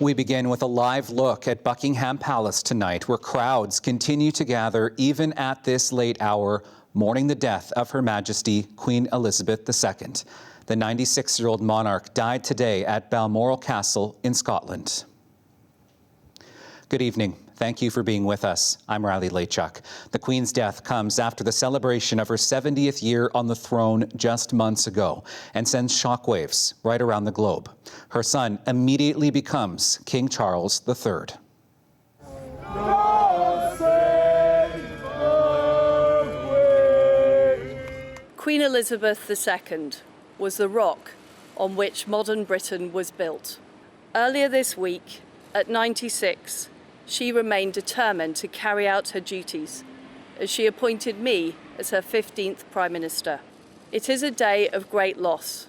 We begin with a live look at Buckingham Palace tonight, where crowds continue to gather even at this late hour, mourning the death of Her Majesty Queen Elizabeth II. The 96-year-old monarch died today at Balmoral Castle in Scotland. Good evening. Thank you for being with us. I'm Laychuk. The Queen's death comes after the celebration of her 70th year on the throne just months ago and sends shockwaves right around the globe. Her son immediately becomes King Charles III. Queen Elizabeth II was the rock on which modern Britain was built. Earlier this week, at 96, she remained determined to carry out her duties as she appointed me as her 15th Prime Minister. It is a day of great loss,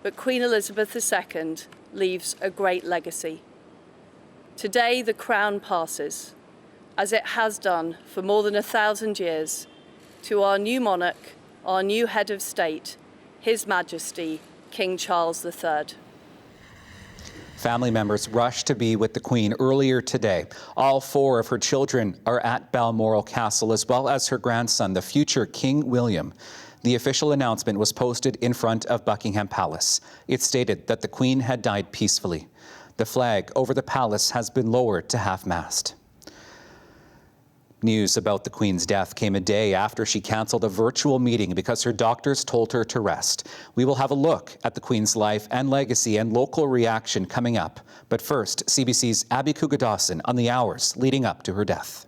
but Queen Elizabeth II leaves a great legacy. Today the crown passes, as it has done for more than 1,000 years, to our new monarch, our new head of state, His Majesty King Charles III. Family members rushed to be with the Queen earlier today. All 4 of her children are at Balmoral Castle, as well as her grandson, the future King William. The official announcement was posted in front of Buckingham Palace. It stated that the Queen had died peacefully. The flag over the palace has been lowered to half-mast. News about the Queen's death came a day after she canceled a virtual meeting because her doctors told her to rest. We will have a look at the Queen's life and legacy and local reaction coming up. But first, CBC's Abby Kuga-Dawson on the hours leading up to her death.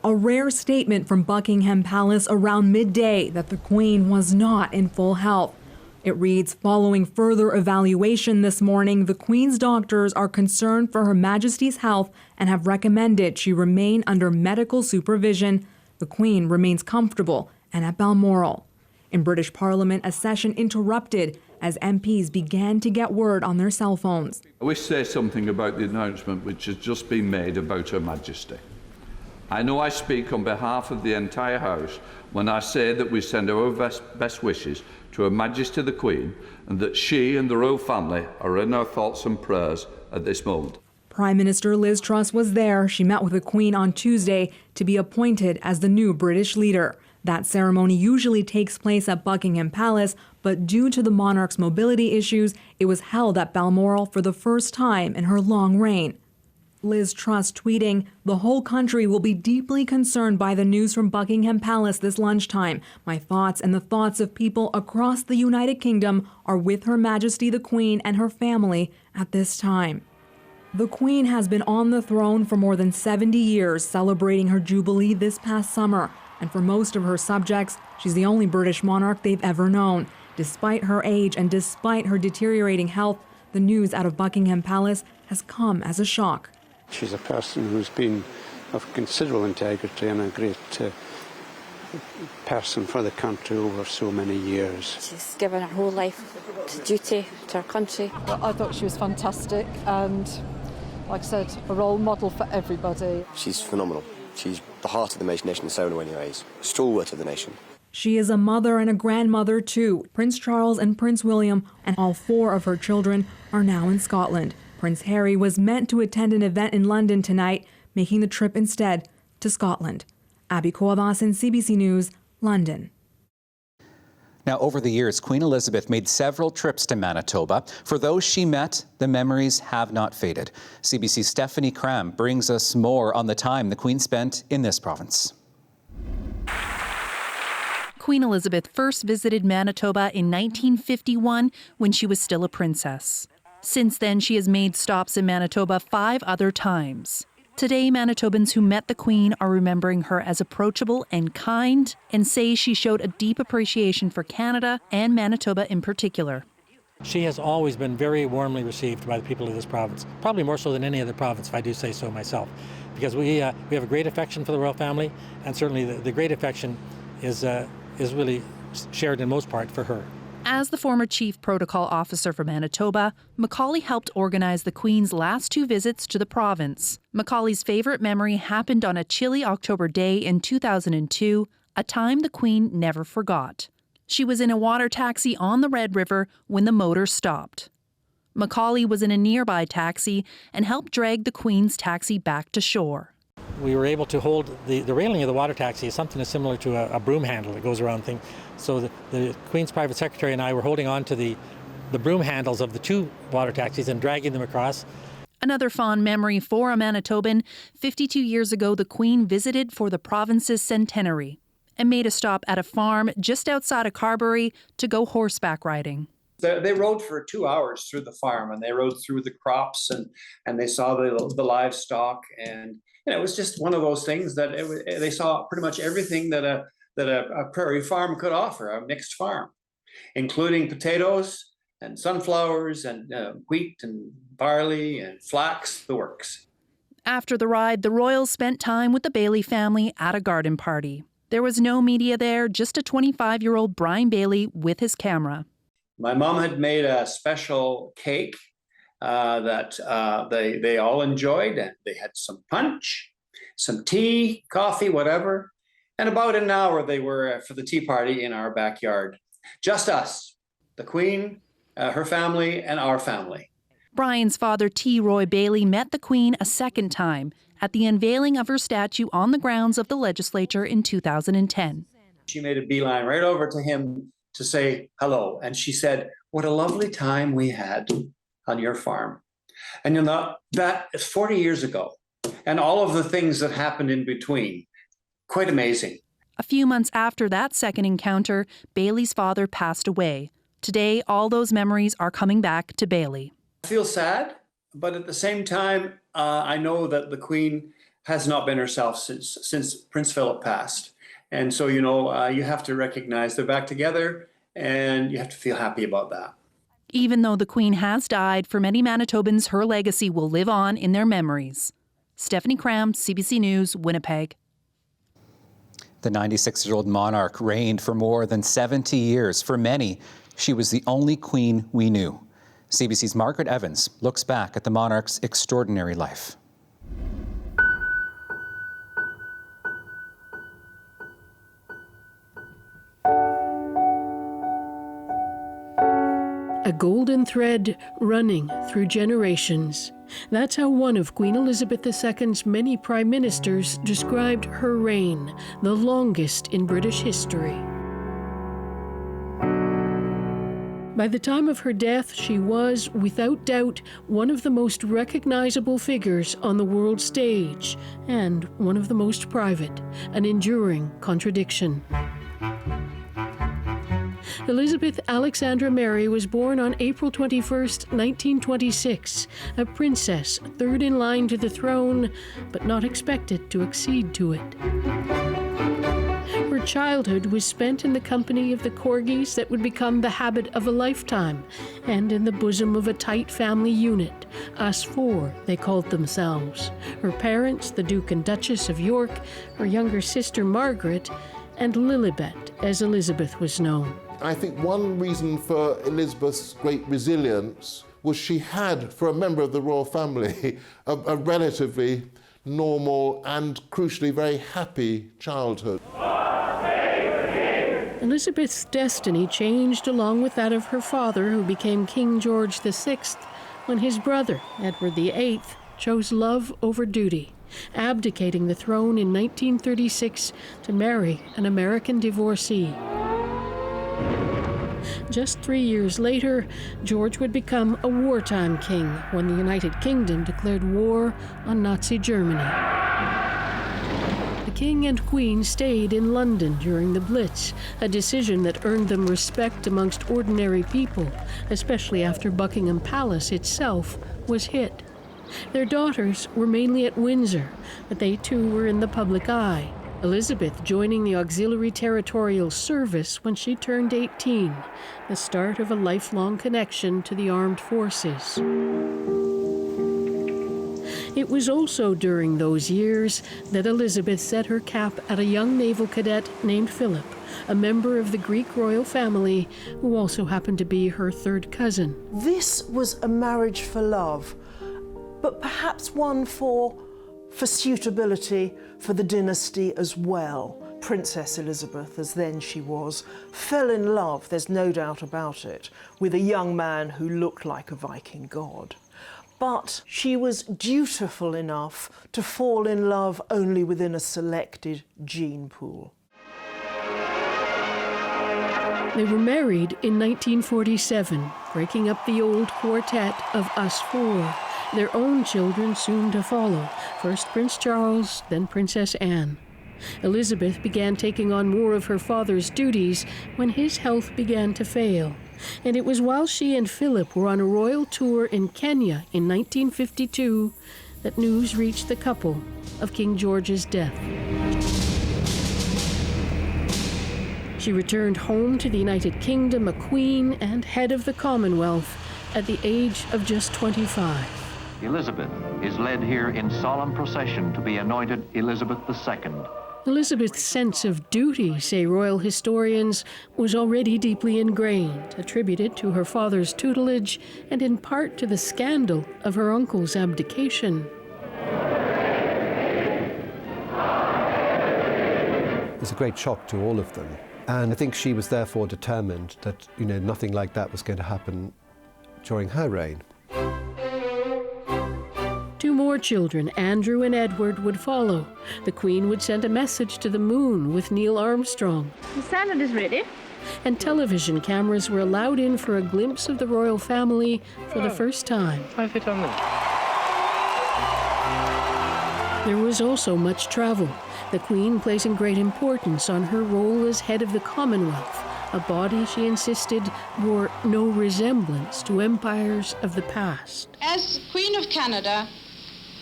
A rare statement from Buckingham Palace around midday that the Queen was not in full health. It reads, following further evaluation this morning, the Queen's doctors are concerned for Her Majesty's health and have recommended she remain under medical supervision. The Queen remains comfortable and at Balmoral. In British Parliament, a session interrupted as MPs began to get word on their cell phones. I wish to say something about the announcement which has just been made about Her Majesty. I know I speak on behalf of the entire House when I say that we send our best wishes to Her Majesty the Queen and that she and the royal family are in our thoughts and prayers at this moment. Prime Minister Liz Truss was there. She met with the Queen on Tuesday to be appointed as the new British leader. That ceremony usually takes place at Buckingham Palace, but due to the monarch's mobility issues, it was held at Balmoral for the first time in her long reign. Liz Truss tweeting, "The whole country will be deeply concerned by the news from Buckingham Palace this lunchtime. My thoughts and the thoughts of people across the United Kingdom are with Her Majesty the Queen and her family at this time." The Queen has been on the throne for more than 70 years, celebrating her jubilee this past summer. And for most of her subjects, she's the only British monarch they've ever known. Despite her age and despite her deteriorating health, the news out of Buckingham Palace has come as a shock. She's a person who's been of considerable integrity and a great person for the country over so many years. She's given her whole life to duty to her country. I thought she was fantastic and, like I said, a role model for everybody. She's phenomenal. She's the heart of the nation in so many ways, stalwart of the nation. She is a mother and a grandmother too. Prince Charles and Prince William and all 4 of her children are now in Scotland. Prince Harry was meant to attend an event in London tonight, making the trip instead to Scotland. Abby Kuga-Dawson, CBC News, London. Now, over the years, Queen Elizabeth made several trips to Manitoba. For those she met, the memories have not faded. CBC's Stephanie Cram brings us more on the time the Queen spent in this province. Queen Elizabeth first visited Manitoba in 1951 when she was still a princess. Since then, she has made stops in Manitoba 5 other times. Today, Manitobans who met the Queen are remembering her as approachable and kind and say she showed a deep appreciation for Canada and Manitoba in particular. She has always been very warmly received by the people of this province, probably more so than any other province, if I do say so myself, because we have a great affection for the royal family, and certainly the great affection is really shared in most part for her. As the former Chief Protocol Officer for Manitoba, Macaulay helped organize the Queen's last 2 visits to the province. Macaulay's favorite memory happened on a chilly October day in 2002, a time the Queen never forgot. She was in a water taxi on the Red River when the motor stopped. Macaulay was in a nearby taxi and helped drag the Queen's taxi back to shore. We were able to hold the railing of the water taxi is something that's similar to a broom handle that goes around thing. So the Queen's private secretary and I were holding on to the broom handles of the two water taxis and dragging them across. Another fond memory for a Manitoban, 52 years ago the Queen visited for the province's centenary and made a stop at a farm just outside of Carberry to go horseback riding. They rode for 2 hours through the farm, and they rode through the crops, and they saw the livestock, and it was just one of those things that they saw pretty much everything that a prairie farm could offer, a mixed farm, including potatoes and sunflowers and wheat and barley and flax, the works. After the ride, the royals spent time with the Bailey family at a garden party. There was no media there, just a 25-year-old Brian Bailey with his camera. My mom had made a special cake that they all enjoyed, and they had some punch, some tea, coffee, whatever. And about an hour they were for the tea party in our backyard. Just us, the Queen, her family, and our family. Brian's father, T. Roy Bailey, met the Queen a second time at the unveiling of her statue on the grounds of the legislature in 2010. She made a beeline right over to him to say hello. And she said, "What a lovely time we had on your farm." And you know, that is 40 years ago. And all of the things that happened in between, quite amazing. A few months after that second encounter, Bailey's father passed away. Today, all those memories are coming back to Bailey. I feel sad, but at the same time, I know that the Queen has not been herself since Prince Philip passed. And so, you know, you have to recognize they're back together, and you have to feel happy about that. Even though the Queen has died, for many Manitobans, her legacy will live on in their memories. Stephanie Cram, CBC News, Winnipeg. The 96-year-old monarch reigned for more than 70 years. For many, she was the only queen we knew. CBC's Margaret Evans looks back at the monarch's extraordinary life. A golden thread running through generations. That's how one of Queen Elizabeth II's many prime ministers described her reign, the longest in British history. By the time of her death, she was, without doubt, one of the most recognizable figures on the world stage, and one of the most private, an enduring contradiction. Elizabeth Alexandra Mary was born on April 21, 1926, a princess, third in line to the throne, but not expected to accede to it. Her childhood was spent in the company of the corgis that would become the habit of a lifetime, and in the bosom of a tight family unit, Us Four, they called themselves. Her parents, the Duke and Duchess of York, her younger sister Margaret, and Lilibet, as Elizabeth was known. I think one reason for Elizabeth's great resilience was she had, for a member of the royal family, a relatively normal and, crucially, very happy childhood. Elizabeth's destiny changed along with that of her father, who became King George VI, when his brother, Edward VIII, chose love over duty, abdicating the throne in 1936 to marry an American divorcee. Just 3 years later, George would become a wartime king when the United Kingdom declared war on Nazi Germany. The king and queen stayed in London during the Blitz, a decision that earned them respect amongst ordinary people, especially after Buckingham Palace itself was hit. Their daughters were mainly at Windsor, but they too were in the public eye. Elizabeth joining the Auxiliary Territorial Service when she turned 18, the start of a lifelong connection to the armed forces. It was also during those years that Elizabeth set her cap at a young naval cadet named Philip, a member of the Greek royal family who also happened to be her third cousin. This was a marriage for love, but perhaps one for suitability for the dynasty as well. Princess Elizabeth, as then she was, fell in love, there's no doubt about it, with a young man who looked like a Viking god. But she was dutiful enough to fall in love only within a selected gene pool. They were married in 1947, breaking up the old quartet of us four. Their own children soon to follow, first Prince Charles, then Princess Anne. Elizabeth began taking on more of her father's duties when his health began to fail. And it was while she and Philip were on a royal tour in Kenya in 1952 that news reached the couple of King George's death. She returned home to the United Kingdom a queen and head of the Commonwealth at the age of just 25. Elizabeth is led here in solemn procession to be anointed Elizabeth II. Elizabeth's sense of duty, say royal historians, was already deeply ingrained, attributed to her father's tutelage and in part to the scandal of her uncle's abdication. It was a great shock to all of them. And I think she was therefore determined that, nothing like that was going to happen during her reign. Two more children, Andrew and Edward, would follow. The Queen would send a message to the moon with Neil Armstrong. The salad is ready. And television cameras were allowed in for a glimpse of the royal family for the first time. I fit on them. There was also much travel, the Queen placing great importance on her role as head of the Commonwealth, a body she insisted bore no resemblance to empires of the past. As Queen of Canada,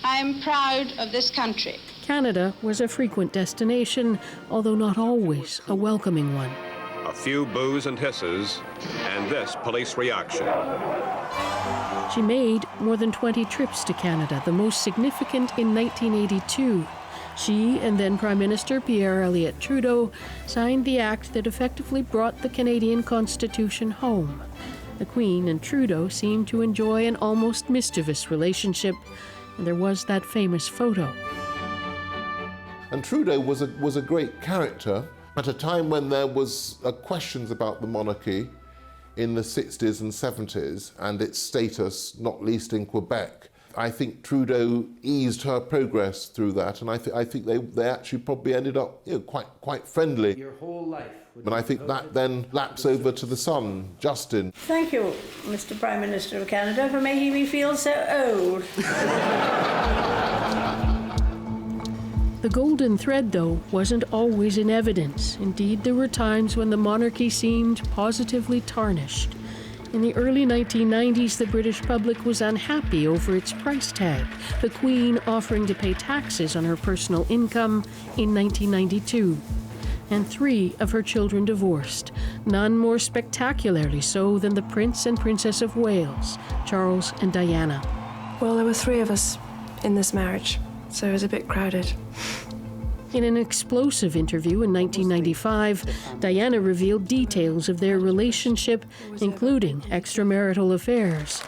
I am proud of this country. Canada was a frequent destination, although not always a welcoming one. A few boos and hisses, and this police reaction. She made more than 20 trips to Canada, the most significant in 1982. She and then Prime Minister Pierre Elliott Trudeau signed the act that effectively brought the Canadian Constitution home. The Queen and Trudeau seemed to enjoy an almost mischievous relationship, and there was that famous photo. And Trudeau was a great character at a time when there was questions about the monarchy in the 60s and 70s and its status, not least in Quebec. I think Trudeau eased her progress through that, and I think they actually probably ended up quite friendly. Your whole life. And I think that then laps over to the son, Justin. Thank you, Mr. Prime Minister of Canada, for making me feel so old. The golden thread, though, wasn't always in evidence. Indeed, there were times when the monarchy seemed positively tarnished. In the early 1990s, the British public was unhappy over its price tag, the Queen offering to pay taxes on her personal income in 1992. And 3 of her children divorced, none more spectacularly so than the Prince and Princess of Wales, Charles and Diana. Well, there were 3 of us in this marriage, so it was a bit crowded. In an explosive interview in 1995, Diana revealed details of their relationship, including extramarital affairs.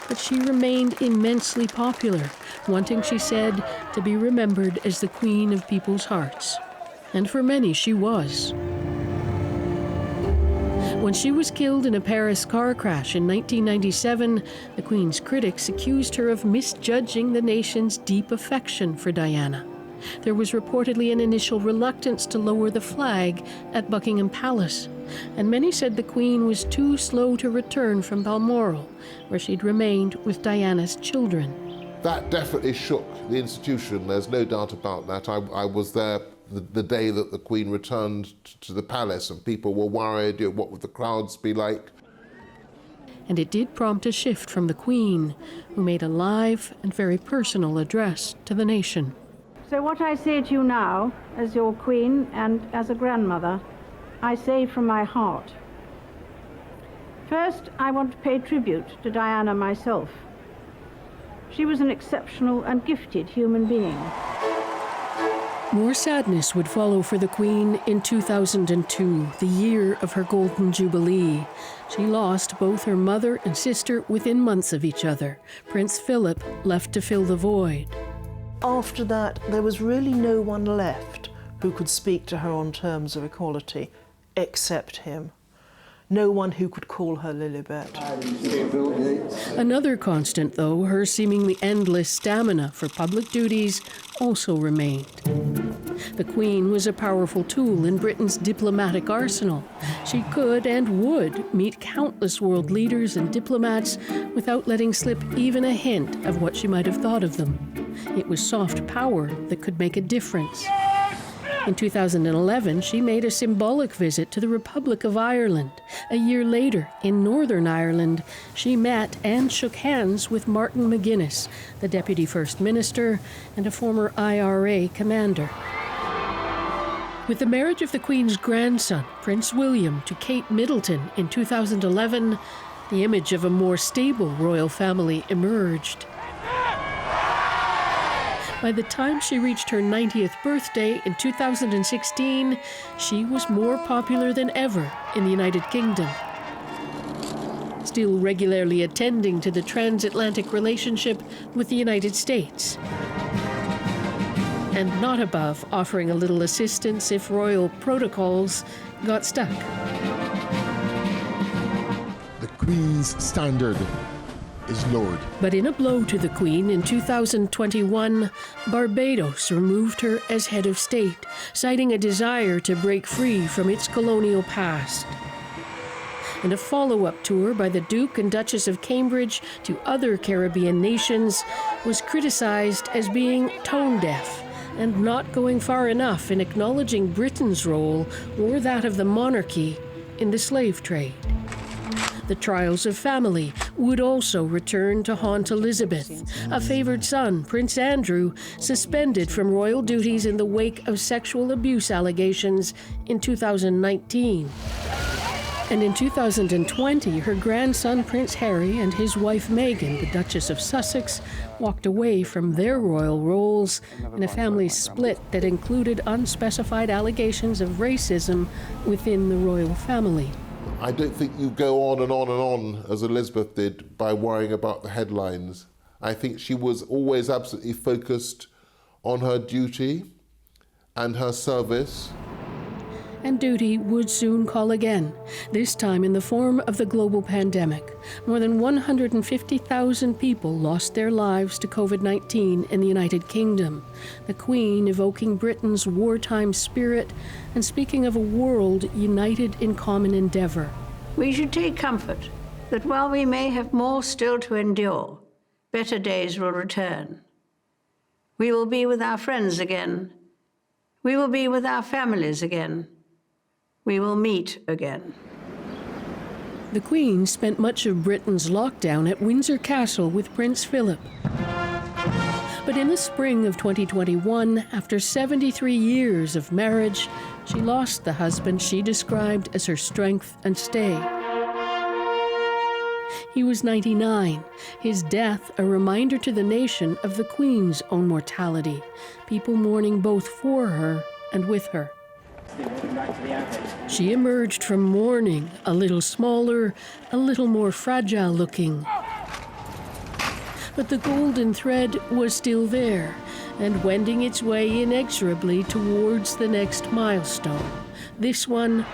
But she remained immensely popular, wanting, she said, to be remembered as the queen of people's hearts. And for many, she was. When she was killed in a Paris car crash in 1997, the Queen's critics accused her of misjudging the nation's deep affection for Diana. There was reportedly an initial reluctance to lower the flag at Buckingham Palace, and many said the Queen was too slow to return from Balmoral, where she'd remained with Diana's children. That definitely shook the institution, there's no doubt about that. I was there the day that the Queen returned to the palace, and people were worried, what would the crowds be like? And it did prompt a shift from the Queen, who made a live and very personal address to the nation. So what I say to you now, as your Queen and as a grandmother, I say from my heart. First, I want to pay tribute to Diana myself. She was an exceptional and gifted human being. More sadness would follow for the Queen in 2002, the year of her Golden Jubilee. She lost both her mother and sister within months of each other. Prince Philip left to fill the void. After that, there was really no one left who could speak to her on terms of equality, except him. No one who could call her Lilibet. Another constant, though, her seemingly endless stamina for public duties also remained. The Queen was a powerful tool in Britain's diplomatic arsenal. She could and would meet countless world leaders and diplomats without letting slip even a hint of what she might have thought of them. It was soft power that could make a difference. In 2011, she made a symbolic visit to the Republic of Ireland. A year later, in Northern Ireland, she met and shook hands with Martin McGuinness, the Deputy First Minister and a former IRA commander. With the marriage of the Queen's grandson, Prince William, to Kate Middleton in 2011, the image of a more stable royal family emerged. By the time she reached her 90th birthday in 2016, she was more popular than ever in the United Kingdom. Still regularly attending to the transatlantic relationship with the United States. And not above offering a little assistance if royal protocols got stuck. The Queen's standard is lowered. But in a blow to the Queen in 2021, Barbados removed her as head of state, citing a desire to break free from its colonial past. And a follow-up tour by the Duke and Duchess of Cambridge to other Caribbean nations was criticized as being tone-deaf and not going far enough in acknowledging Britain's role or that of the monarchy in the slave trade. The trials of family would also return to haunt Elizabeth, a favored son, Prince Andrew, suspended from royal duties in the wake of sexual abuse allegations in 2019. And in 2020, her grandson, Prince Harry, and his wife, Meghan, the Duchess of Sussex, walked away from their royal roles in a family split that included unspecified allegations of racism within the royal family. I don't think you go on and on and on, as Elizabeth did, by worrying about the headlines. I think she was always absolutely focused on her duty and her service. And duty would soon call again, this time in the form of the global pandemic. More than 150,000 people lost their lives to COVID-19 in the United Kingdom. The Queen evoking Britain's wartime spirit and speaking of a world united in common endeavor. We should take comfort that while we may have more still to endure, better days will return. We will be with our friends again. We will be with our families again. We will meet again. The Queen spent much of Britain's lockdown at Windsor Castle with Prince Philip. But in the spring of 2021, after 73 years of marriage, she lost the husband she described as her strength and stay. He was 99, his death a reminder to the nation of the Queen's own mortality, people mourning both for her and with her. She emerged from mourning a little smaller, a little more fragile looking. But the golden thread was still there and wending its way inexorably towards the next milestone. This one,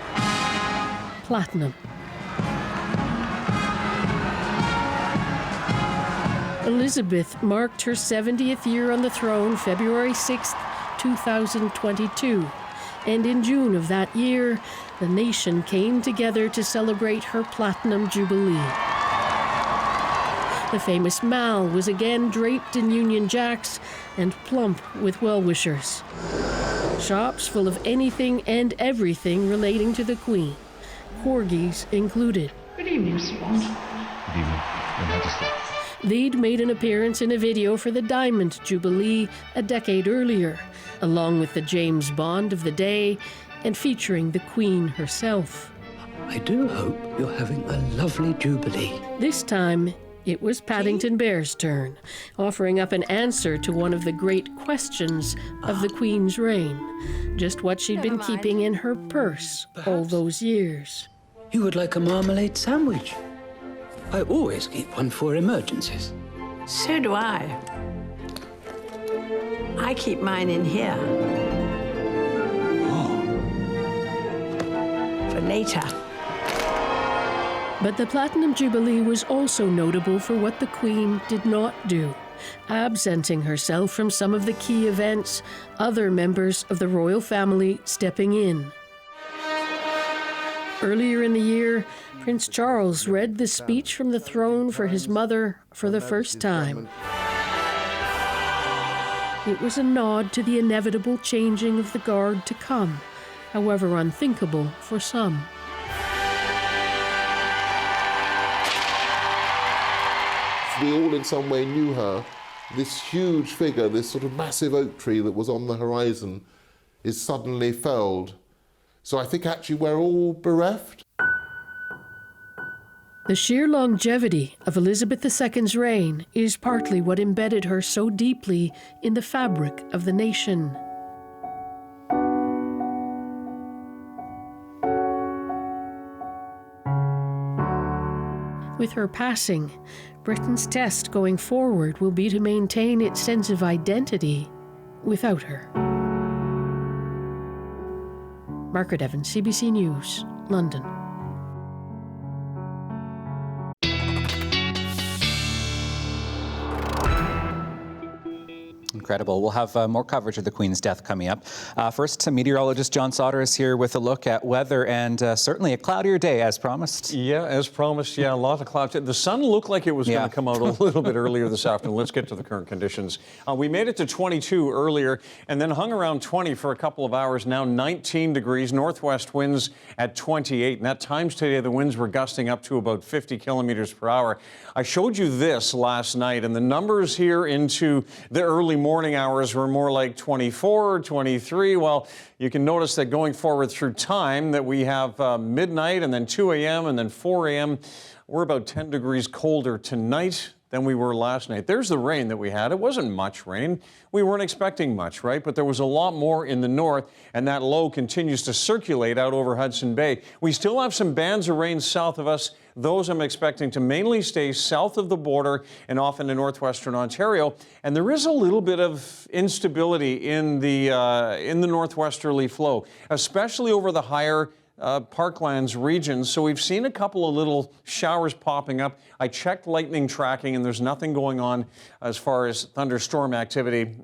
platinum. Elizabeth marked her 70th year on the throne February 6, 2022. And in June of that year, the nation came together to celebrate her Platinum Jubilee. The famous Mall was again draped in Union Jacks and plump with well-wishers. Shops full of anything and everything relating to the Queen, corgis included. Good evening, Mr. Bond. Good evening, Your Majesty. They'd made an appearance in a video for the Diamond Jubilee a decade earlier, along with the James Bond of the day and featuring the Queen herself. I do hope you're having a lovely Jubilee. This time, it was Paddington Bear's turn, offering up an answer to one of the great questions of the Queen's reign, just what she'd been keeping in her purse all those years. You would like a marmalade sandwich? I always keep one for emergencies. So do I. I keep mine in here. later. But the Platinum Jubilee was also notable for what the Queen did not do, absenting herself from some of the key events, other members of the royal family stepping in. Earlier in the year, Prince Charles read the speech from the throne for his mother for the first time. It was a nod to the inevitable changing of the guard to come, however unthinkable for some. We all in some way knew her. This huge figure, this sort of massive oak tree that was on the horizon, is suddenly felled. So I think actually we're all bereft. The sheer longevity of Elizabeth II's reign is partly what embedded her so deeply in the fabric of the nation. With her passing, Britain's test going forward will be to maintain its sense of identity without her. Margaret Evans, CBC News, London. Incredible. We'll have more coverage of the Queen's death coming up. First, meteorologist John Sauder is here with a look at weather and certainly a cloudier day, as promised. Yeah, as promised. Yeah, a lot of clouds. The sun looked like it was going to come out a little bit earlier this afternoon. Let's get to the current conditions. We made it to 22 earlier and then hung around 20 for a couple of hours. Now 19 degrees, northwest winds at 28. And at times today, the winds were gusting up to about 50 kilometers per hour. I showed you this last night, and the numbers here into the early morning hours were more like 24, 23. Well, you can notice that going forward through time that we have midnight and then 2 a.m. and then 4 a.m. We're about 10 degrees colder tonight than we were last night. There's the rain that we had. It wasn't much rain. We weren't expecting much, right? But there was a lot more in the north, and that low continues to circulate out over Hudson Bay. We still have some bands of rain south of us. Those I'm expecting to mainly stay south of the border and off into northwestern Ontario. And there is a little bit of instability in the northwesterly flow, especially over the higher Parklands regions. So we've seen a couple of little showers popping up. I checked lightning tracking, and there's nothing going on as far as thunderstorm activity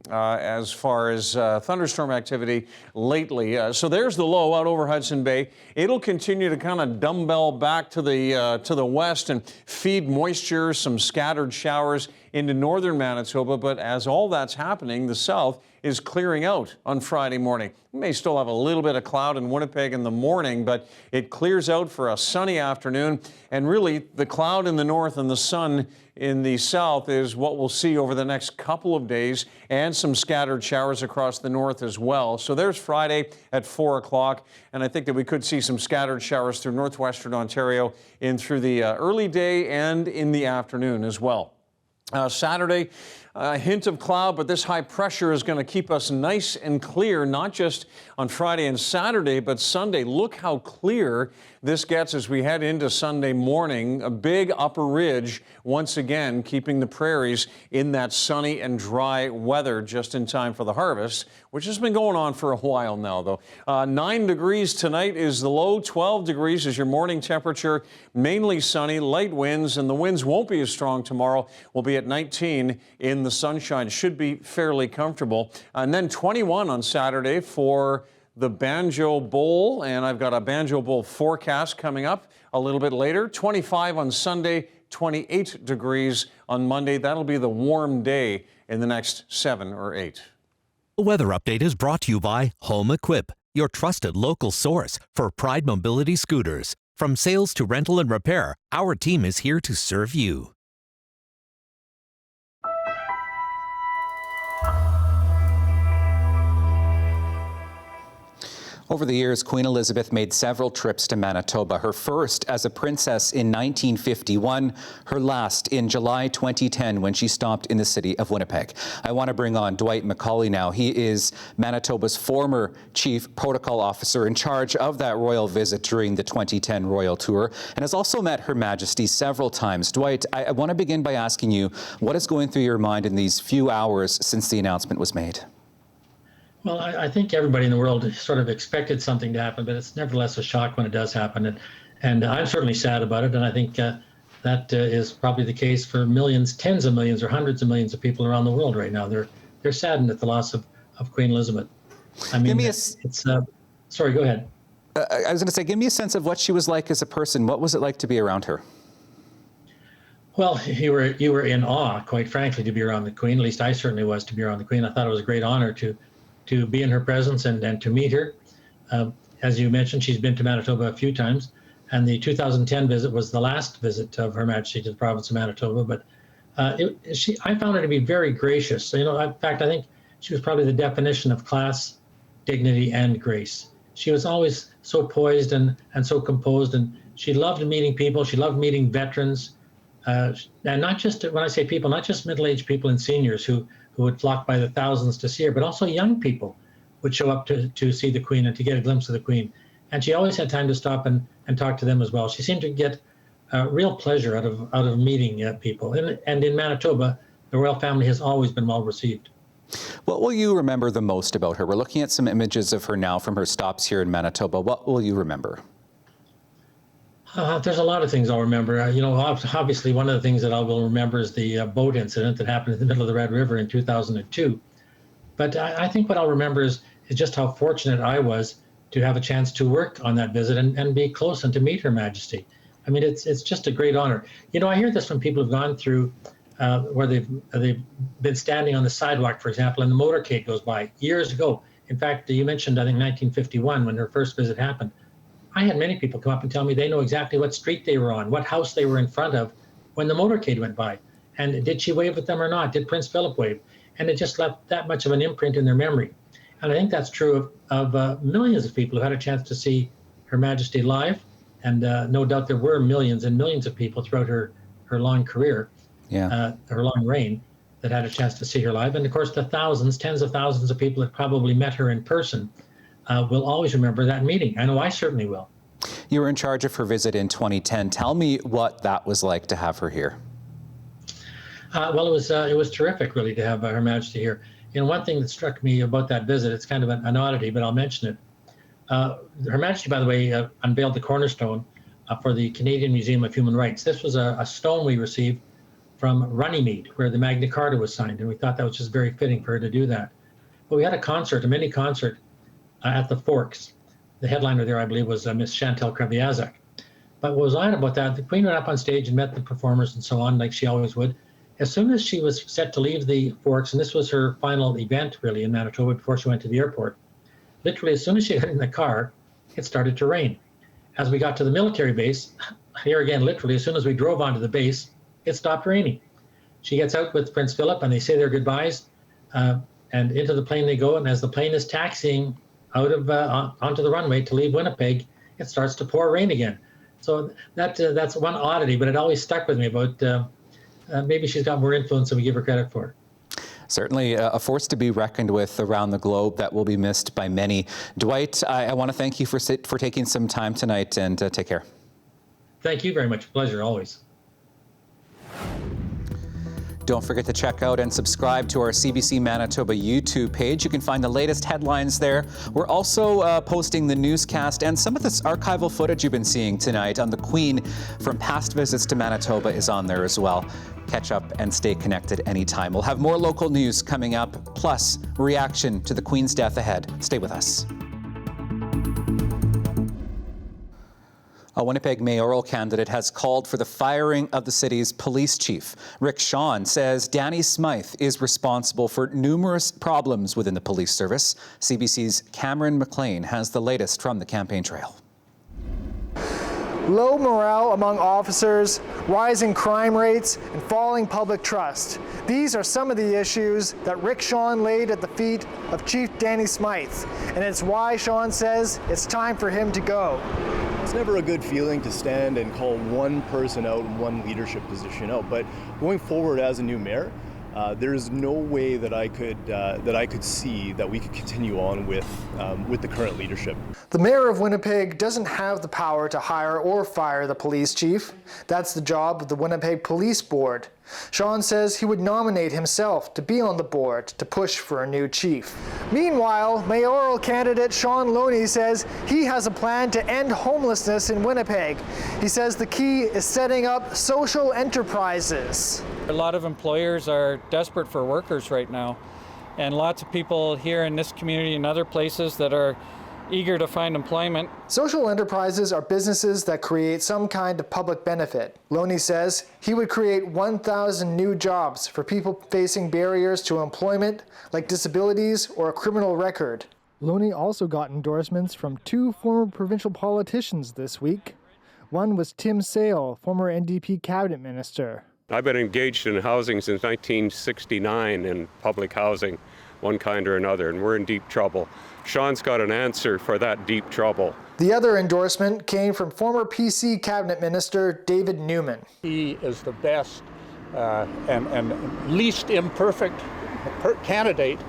lately. So there's the low out over Hudson Bay. It'll continue to kind of dumbbell back to the west and feed moisture, some scattered showers into northern Manitoba. But as all that's happening, the south is clearing out on Friday morning. We may still have a little bit of cloud in Winnipeg in the morning, but it clears out for a sunny afternoon. And really, the cloud in the north and the sun in the south is what we'll see over the next couple of days, and some scattered showers across the north as well. So there's Friday at 4 o'clock, and I think that we could see some scattered showers through northwestern Ontario in through the early day and in the afternoon as well. Saturday, a hint of cloud, but this high pressure is going to keep us nice and clear, not just on Friday and Saturday, but Sunday. Look how clear this gets as we head into Sunday morning. A big upper ridge, once again, keeping the prairies in that sunny and dry weather just in time for the harvest, which has been going on for a while now, though. 9 degrees tonight is the low. 12 degrees is your morning temperature. Mainly sunny, light winds, and the winds won't be as strong tomorrow. We'll be at 19 in the sunshine. Should be fairly comfortable. And then 21 on Saturday for the Banjo Bowl, and I've got a Banjo Bowl forecast coming up a little bit later. 25 on Sunday, 28 degrees on Monday. That'll be the warm day in the next 7 or 8. The weather update is brought to you by Home Equip, your trusted local source for Pride Mobility scooters. From sales to rental and repair, our team is here to serve you. Over the years, Queen Elizabeth made several trips to Manitoba, her first as a princess in 1951, her last in July 2010 when she stopped in the city of Winnipeg. I want to bring on Dwight McCauley now. He is Manitoba's former chief protocol officer in charge of that royal visit during the 2010 royal tour, and has also met Her Majesty several times. Dwight, I want to begin by asking you, what is going through your mind in these few hours since the announcement was made? Well, I think everybody in the world sort of expected something to happen, but it's nevertheless a shock when it does happen. And I'm certainly sad about it, and I think that is probably the case for millions, tens of millions, or hundreds of millions of people around the world right now. They're saddened at the loss of Queen Elizabeth. I mean, sorry, go ahead. I was going to say, give me a sense of what she was like as a person. What was it like to be around her? Well, you were in awe, quite frankly, to be around the Queen. At least I certainly was to be around the Queen. I thought it was a great honor to be in her presence and to meet her. As you mentioned, she's been to Manitoba a few times, and the 2010 visit was the last visit of Her Majesty to the province of Manitoba. But I found her to be very gracious. You know, in fact, I think she was probably the definition of class, dignity, and grace. She was always so poised and so composed, and she loved meeting people. She loved meeting veterans, and not just, when I say people, not just middle-aged people and seniors who would flock by the thousands to see her, but also young people would show up to see the Queen and to get a glimpse of the Queen. And she always had time to stop and talk to them as well. She seemed to get real pleasure out of meeting people. And in Manitoba, the royal family has always been well received. What will you remember the most about her? We're looking at some images of her now from her stops here in Manitoba. What will you remember? There's a lot of things I'll remember. You know, obviously one of the things that I will remember is the boat incident that happened in the middle of the Red River in 2002. But I think what I'll remember is just how fortunate I was to have a chance to work on that visit and be close and to meet Her Majesty. I mean, it's just a great honor. You know, I hear this from people who've gone through where they've been standing on the sidewalk, for example, and the motorcade goes by years ago. In fact, you mentioned, I think, 1951 when her first visit happened. I had many people come up and tell me they know exactly what street they were on, what house they were in front of when the motorcade went by. And did she wave at them or not? Did Prince Philip wave? And it just left that much of an imprint in their memory. And I think that's true of millions of people who had a chance to see Her Majesty live. And no doubt there were millions and millions of people throughout her long career, her long reign, that had a chance to see her live. And of course, the thousands, tens of thousands of people that probably met her in person will always remember that meeting. I know I certainly will. You were in charge of her visit in 2010. Tell me what that was like to have her here. Well, it was terrific, really, to have Her Majesty here. You know, one thing that struck me about that visit, it's kind of an oddity, but I'll mention it. Her Majesty, by the way, unveiled the Cornerstone for the Canadian Museum of Human Rights. This was a stone we received from Runnymede, where the Magna Carta was signed, and we thought that was just very fitting for her to do that. But we had a mini concert at the Forks. The headliner there, I believe, was Miss Chantal Kreviazak. But what was odd about that, the Queen went up on stage and met the performers and so on, like she always would. As soon as she was set to leave the Forks, and this was her final event, really, in Manitoba before she went to the airport, literally as soon as she got in the car, it started to rain. As we got to the military base, here again, literally, as soon as we drove onto the base, it stopped raining. She gets out with Prince Philip, and they say their goodbyes, and into the plane they go, and as the plane is taxiing out of onto the runway to leave Winnipeg, it starts to pour rain again. So that's one oddity, but it always stuck with me about maybe she's got more influence than we give her credit for. Certainly a force to be reckoned with around the globe that will be missed by many. Dwight, I want to thank you for taking some time tonight, and take care. Thank you very much. Pleasure, always. Don't forget to check out and subscribe to our CBC Manitoba YouTube page. You can find the latest headlines there. We're also posting the newscast, and some of this archival footage you've been seeing tonight on the Queen from past visits to Manitoba is on there as well. Catch up and stay connected anytime. We'll have more local news coming up, plus reaction to the Queen's death ahead. Stay with us. A Winnipeg mayoral candidate has called for the firing of the city's police chief. Rick Shawn says Danny Smythe is responsible for numerous problems within the police service. CBC's Cameron McLean has the latest from the campaign trail. Low morale among officers, rising crime rates, and falling public trust. These are some of the issues that Rick Shawn laid at the feet of Chief Danny Smythe, and it's why Shawn says it's time for him to go. It's never a good feeling to stand and call one person out, one leadership position out, but going forward as a new mayor, there is no way that I could see that we could continue on with the current leadership. The mayor of Winnipeg doesn't have the power to hire or fire the police chief. That's the job of the Winnipeg Police Board. Sean says he would nominate himself to be on the board to push for a new chief. Meanwhile, mayoral candidate Sean Loney says he has a plan to end homelessness in Winnipeg. He says the key is setting up social enterprises. A lot of employers are desperate for workers right now, and lots of people here in this community and other places that are eager to find employment. Social enterprises are businesses that create some kind of public benefit. Loney says he would create 1,000 new jobs for people facing barriers to employment, like disabilities or a criminal record. Loney also got endorsements from 2 former provincial politicians this week. One was Tim Sale, former NDP cabinet minister. I've been engaged in housing since 1969 in public housing, one kind or another, and we're in deep trouble. Sean's got an answer for that deep trouble. The other endorsement came from former PC cabinet minister David Newman. He is the best and least imperfect candidate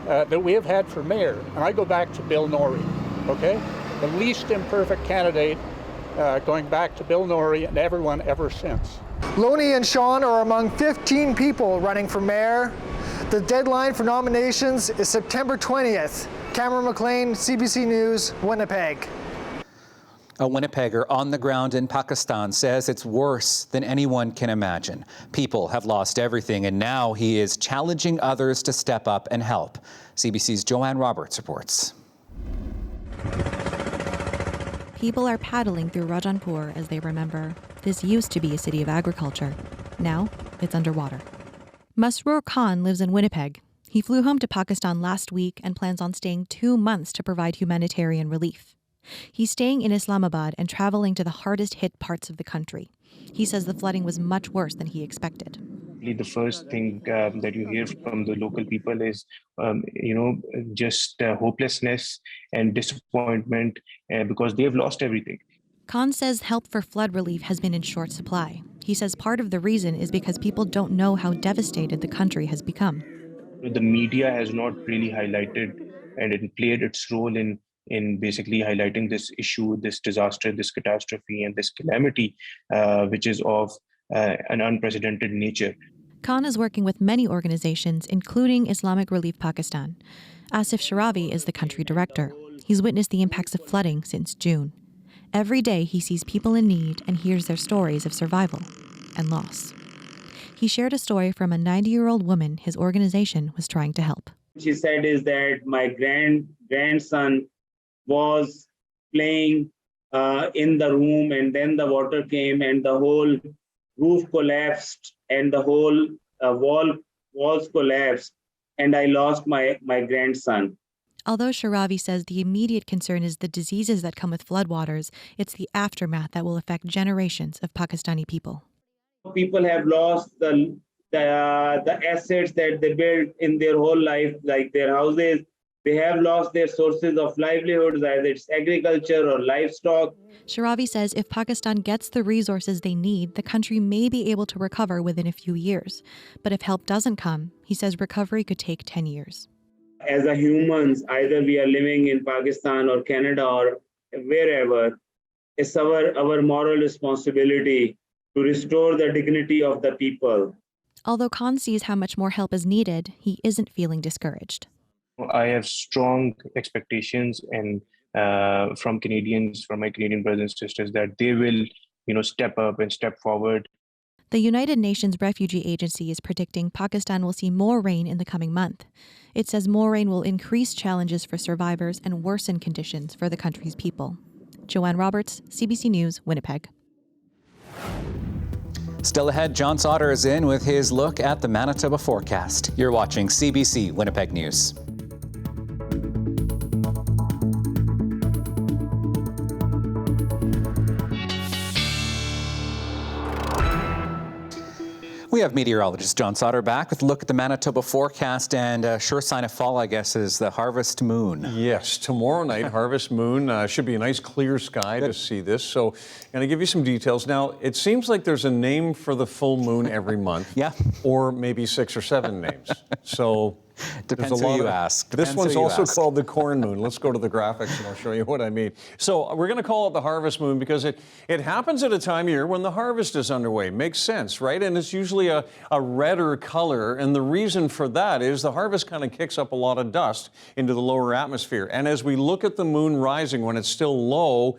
that we have had for mayor. And I go back to Bill Norrie, okay? The least imperfect candidate going back to Bill Norrie and everyone ever since. Loney and Sean are among 15 people running for mayor. The deadline for nominations is September 20th. Cameron McLean, CBC News, Winnipeg. A Winnipegger on the ground in Pakistan says it's worse than anyone can imagine. People have lost everything, and now he is challenging others to step up and help. CBC's Joanne Roberts reports. People are paddling through Rajanpur as they remember. This used to be a city of agriculture. Now it's underwater. Masroor Khan lives in Winnipeg. He flew home to Pakistan last week and plans on staying 2 months to provide humanitarian relief. He's staying in Islamabad and traveling to the hardest hit parts of the country. He says the flooding was much worse than he expected. The first thing that you hear from the local people is, just hopelessness and disappointment because they've lost everything. Khan says help for flood relief has been in short supply. He says part of the reason is because people don't know how devastated the country has become. The media has not really highlighted and it played its role in basically highlighting this issue, this disaster, this catastrophe, and this calamity, which is of an unprecedented nature. Khan is working with many organizations, including Islamic Relief Pakistan. Asif Sharavi is the country director. He's witnessed the impacts of flooding since June. Every day he sees people in need and hears their stories of survival and loss. He shared a story from a 90-year-old woman his organization was trying to help. She said is that my grandson was playing in the room, and then the water came and the whole roof collapsed and the whole walls collapsed, and I lost my grandson. Although Sharavi says the immediate concern is the diseases that come with floodwaters, it's the aftermath that will affect generations of Pakistani people. People have lost the assets that they built in their whole life, like their houses. They have lost their sources of livelihoods, either it's agriculture or livestock. Sharavi says if Pakistan gets the resources they need, the country may be able to recover within a few years. But if help doesn't come, he says recovery could take 10 years. As a humans, either we are living in Pakistan or Canada or wherever, it's our moral responsibility to restore the dignity of the people. Although Khan sees how much more help is needed, he isn't feeling discouraged. I have strong expectations and from Canadians, from my Canadian brothers and sisters, that they will, step up and step forward. The United Nations Refugee Agency is predicting Pakistan will see more rain in the coming month. It says more rain will increase challenges for survivors and worsen conditions for the country's people. Joanne Roberts, CBC News, Winnipeg. Still ahead, John Sauder is in with his look at the Manitoba forecast. You're watching CBC Winnipeg News. We have meteorologist John Sauder back with a look at the Manitoba forecast, and a sure sign of fall, I guess, is the harvest moon. Yes, tomorrow night, harvest moon. Should be a nice clear sky to see this. So, and I give you some details. Now, it seems like there's a name for the full moon every month. Yeah. Or maybe 6 or 7 names. So Depends who you ask. This one's also called the corn moon. Let's go to the graphics and I'll show you what I mean. So we're going to call it the harvest moon because it happens at a time of year when the harvest is underway. Makes sense, right? And it's usually a redder color. And the reason for that is the harvest kind of kicks up a lot of dust into the lower atmosphere. And as we look at the moon rising when it's still low,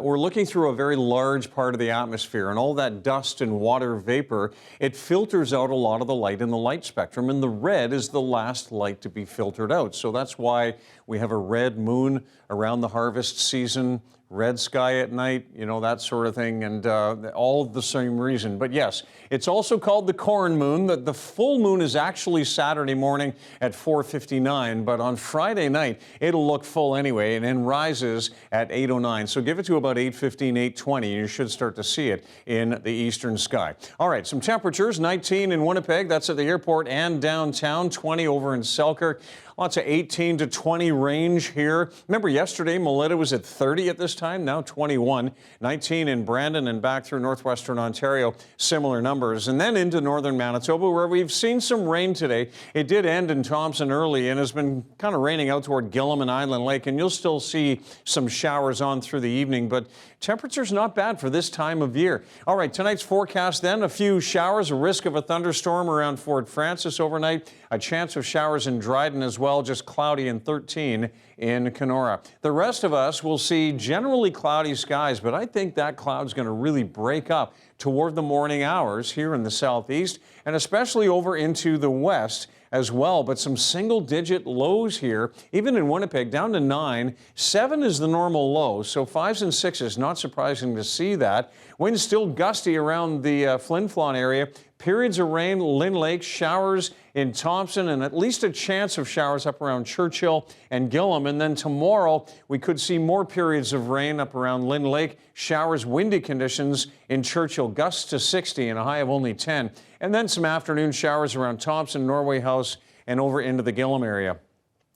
we're looking through a very large part of the atmosphere. And all that dust and water vapor, it filters out a lot of the light in the light spectrum. And the red is the last light to be filtered out. So that's why we have a red moon around the harvest season, red sky at night, you know, that sort of thing, and all of the same reason. But yes, it's also called the corn moon. The full moon is actually Saturday morning at 4:59, but on Friday night, it'll look full anyway, and then rises at 8:09. So give it to about 8:15, 8:20, and you should start to see it in the eastern sky. All right, some temperatures, 19 in Winnipeg, that's at the airport and downtown, 20 over in Selkirk. Lots of 18 to 20 range here. Remember yesterday, Melita was at 30 at this time, now 21. 19 in Brandon and back through northwestern Ontario, similar numbers. And then into northern Manitoba, where we've seen some rain today. It did end in Thompson early and has been kind of raining out toward Gillam and Island Lake. And you'll still see some showers on through the evening, but temperature's not bad for this time of year. All right, tonight's forecast then, a few showers, a risk of a thunderstorm around Fort Francis overnight, a chance of showers in Dryden as well, just cloudy and 13 in Kenora. The rest of us will see generally cloudy skies, but I think that cloud's going to really break up toward the morning hours here in the southeast and especially over into the west as well. But some single-digit lows here, even in Winnipeg, down to 9. 7 is the normal low, so 5s and 6s, not surprising to see that. Winds still gusty around the Flin Flon area. Periods of rain, Lynn Lake, showers in Thompson, and at least a chance of showers up around Churchill and Gillam. And then tomorrow, we could see more periods of rain up around Lynn Lake, showers, windy conditions in Churchill, gusts to 60 and a high of only 10. And then some afternoon showers around Thompson, Norway House, and over into the Gillam area.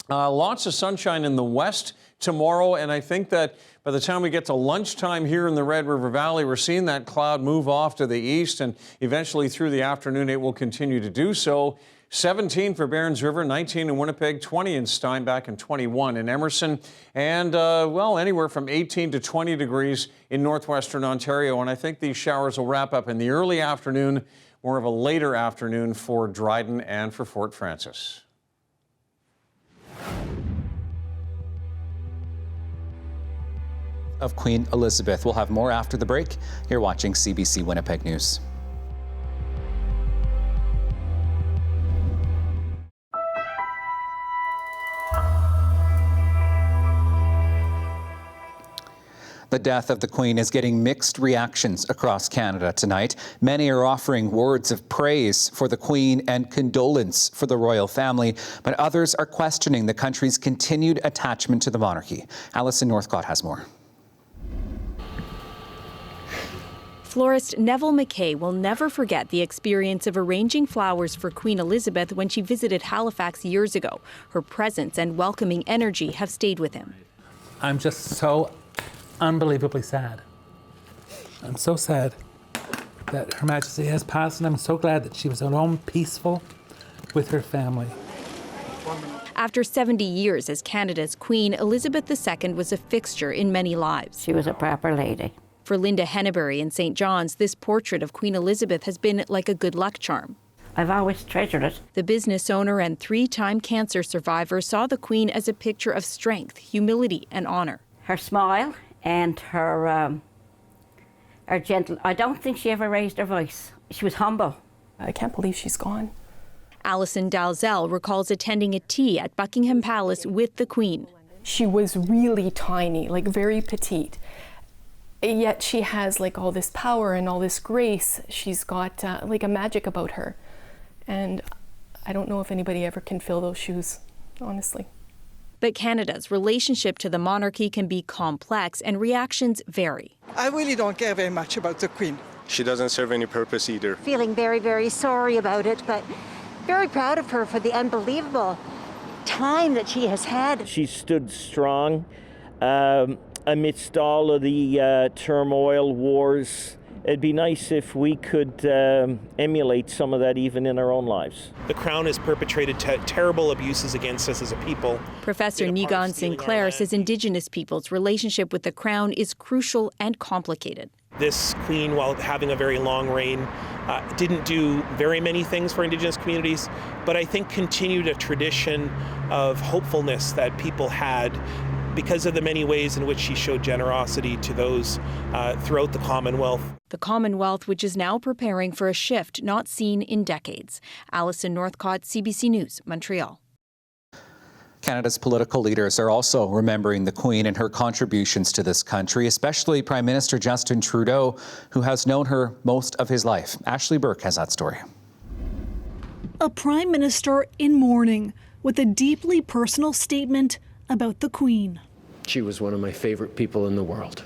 Lots of sunshine in the west tomorrow, and I think that by the time we get to lunchtime here in the Red River Valley, we're seeing that cloud move off to the east, and eventually through the afternoon it will continue to do so. 17 for Barons River, 19 in Winnipeg, 20 in Steinbach, and 21 in Emerson, and well, anywhere from 18 to 20 degrees in northwestern Ontario. And I think these showers will wrap up in the early afternoon, more of a later afternoon for Dryden and for Fort Francis. Of Queen Elizabeth. We'll have more after the break. You're watching CBC Winnipeg News. The death of the Queen is getting mixed reactions across Canada tonight. Many are offering words of praise for the Queen and condolence for the royal family, but others are questioning the country's continued attachment to the monarchy. Alison Northcott has more. Florist Neville McKay will never forget the experience of arranging flowers for Queen Elizabeth when she visited Halifax years ago. Her presence and welcoming energy have stayed with him. I'm just so unbelievably sad. I'm so sad that Her Majesty has passed, and I'm so glad that she was at home peaceful with her family. After 70 years as Canada's Queen, Elizabeth II was a fixture in many lives. She was a proper lady. For Linda Henneberry in St. John's, this portrait of Queen Elizabeth has been like a good luck charm. I've always treasured it. The business owner and 3-time cancer survivor saw the Queen as a picture of strength, humility, and honor. Her smile and her gentle, I don't think she ever raised her voice. She was humble. I can't believe she's gone. Alison Dalzell recalls attending a tea at Buckingham Palace with the Queen. She was really tiny, like very petite. Yet she has like all this power and all this grace. She's got like a magic about her. And I don't know if anybody ever can fill those shoes, honestly. But Canada's relationship to the monarchy can be complex and reactions vary. I really don't care very much about the Queen. She doesn't serve any purpose either. Feeling very, very sorry about it, but very proud of her for the unbelievable time that she has had. She stood strong amidst all of the turmoil, wars, it'd be nice if we could emulate some of that even in our own lives. The Crown has perpetrated terrible abuses against us as a people. Professor Nigan Sinclair says Indigenous peoples' relationship with the Crown is crucial and complicated. This Queen, while having a very long reign, didn't do very many things for Indigenous communities, but I think continued a tradition of hopefulness that people had because of the many ways in which she showed generosity to those throughout the Commonwealth. The Commonwealth, which is now preparing for a shift not seen in decades. Alison Northcott, CBC News, Montreal. Canada's political leaders are also remembering the Queen and her contributions to this country, especially Prime Minister Justin Trudeau, who has known her most of his life. Ashley Burke has that story. A Prime Minister in mourning with a deeply personal statement about the Queen. She was one of my favorite people in the world,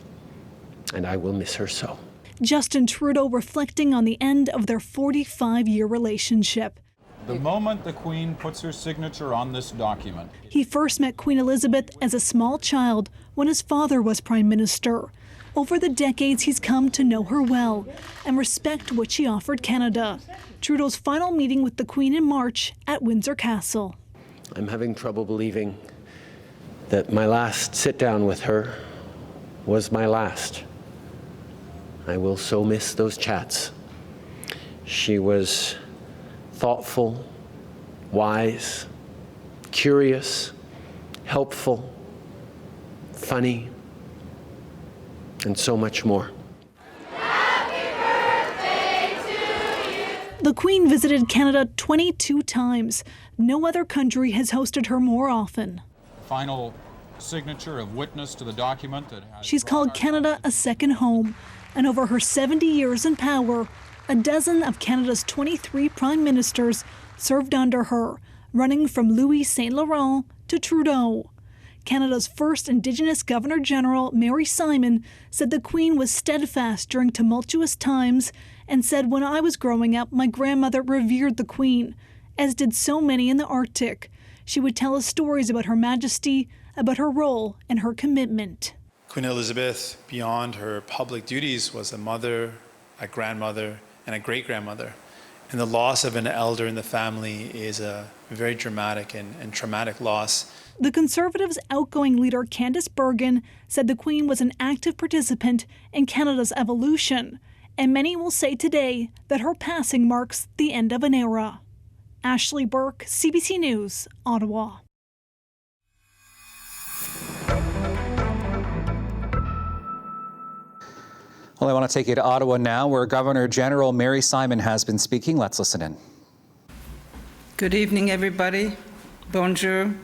and I will miss her so. Justin Trudeau reflecting on the end of their 45-year relationship. The moment the Queen puts her signature on this document. He first met Queen Elizabeth as a small child when his father was Prime Minister. Over the decades, he's come to know her well and respect what she offered Canada. Trudeau's final meeting with the Queen in March at Windsor Castle. I'm having trouble believing that my last sit down with her was my last. I will so miss those chats. She was thoughtful, wise, curious, helpful, funny, and so much more. The Queen visited Canada 22 times. No other country has hosted her more often. Final signature of witness to the document that has. She's called Canada a second home, and over her 70 years in power, a dozen of Canada's 23 prime ministers served under her, running from Louis Saint Laurent to Trudeau. Canada's first Indigenous Governor-General, Mary Simon, said the Queen was steadfast during tumultuous times and said, "When I was growing up, my grandmother revered the Queen, as did so many in the Arctic." She would tell us stories about Her Majesty, about her role and her commitment. Queen Elizabeth, beyond her public duties, was a mother, a grandmother, and a great-grandmother. And the loss of an elder in the family is a very dramatic and traumatic loss. The Conservatives' outgoing leader, Candice Bergen, said the Queen was an active participant in Canada's evolution, and many will say today that her passing marks the end of an era. Ashley Burke, CBC News, Ottawa. Well, I want to take you to Ottawa now, where Governor-General Mary Simon has been speaking. Let's listen in. Good evening, everybody. Bonjour.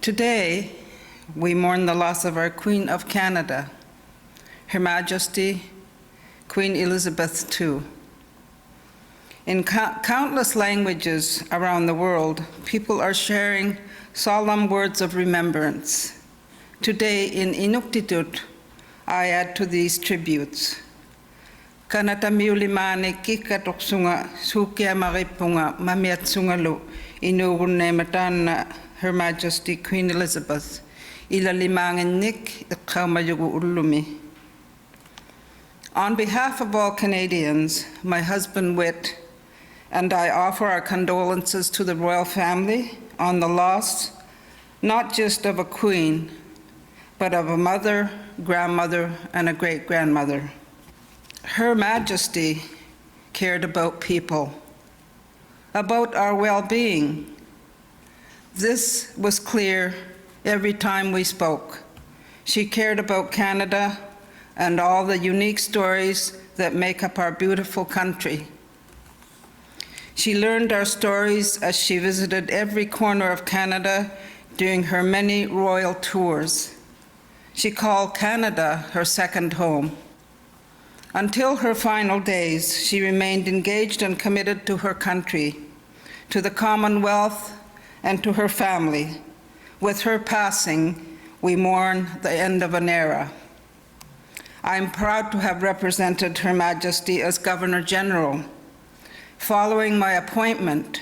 Today, we mourn the loss of our Queen of Canada, Her Majesty, Queen Elizabeth II. In countless languages around the world, people are sharing solemn words of remembrance. Today, in Inuktitut, I add to these tributes. Kanata miulimane kikatuksunga sukia maripunga mamiatsungalu inugunematana Her Majesty Queen Elizabeth ilalimanganik ikaumayugu ulumi. On behalf of all Canadians, my husband Whit and I offer our condolences to the royal family on the loss, not just of a queen, but of a mother, grandmother, and a great-grandmother. Her Majesty cared about people, about our well-being. This was clear every time we spoke. She cared about Canada and all the unique stories that make up our beautiful country. She learned our stories as she visited every corner of Canada during her many royal tours. She called Canada her second home. Until her final days, she remained engaged and committed to her country, to the Commonwealth, and to her family. With her passing, we mourn the end of an era. I'm proud to have represented Her Majesty as Governor-General. Following my appointment,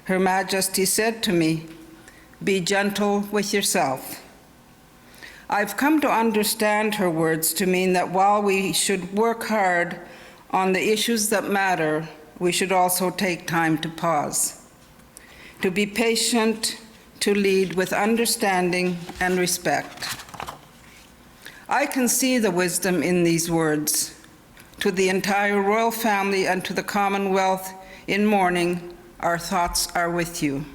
Her Majesty said to me, "Be gentle with yourself." I've come to understand her words to mean that while we should work hard on the issues that matter, we should also take time to pause, to be patient, to lead with understanding and respect. I can see the wisdom in these words. To the entire royal family and to the Commonwealth in mourning, our thoughts are with you.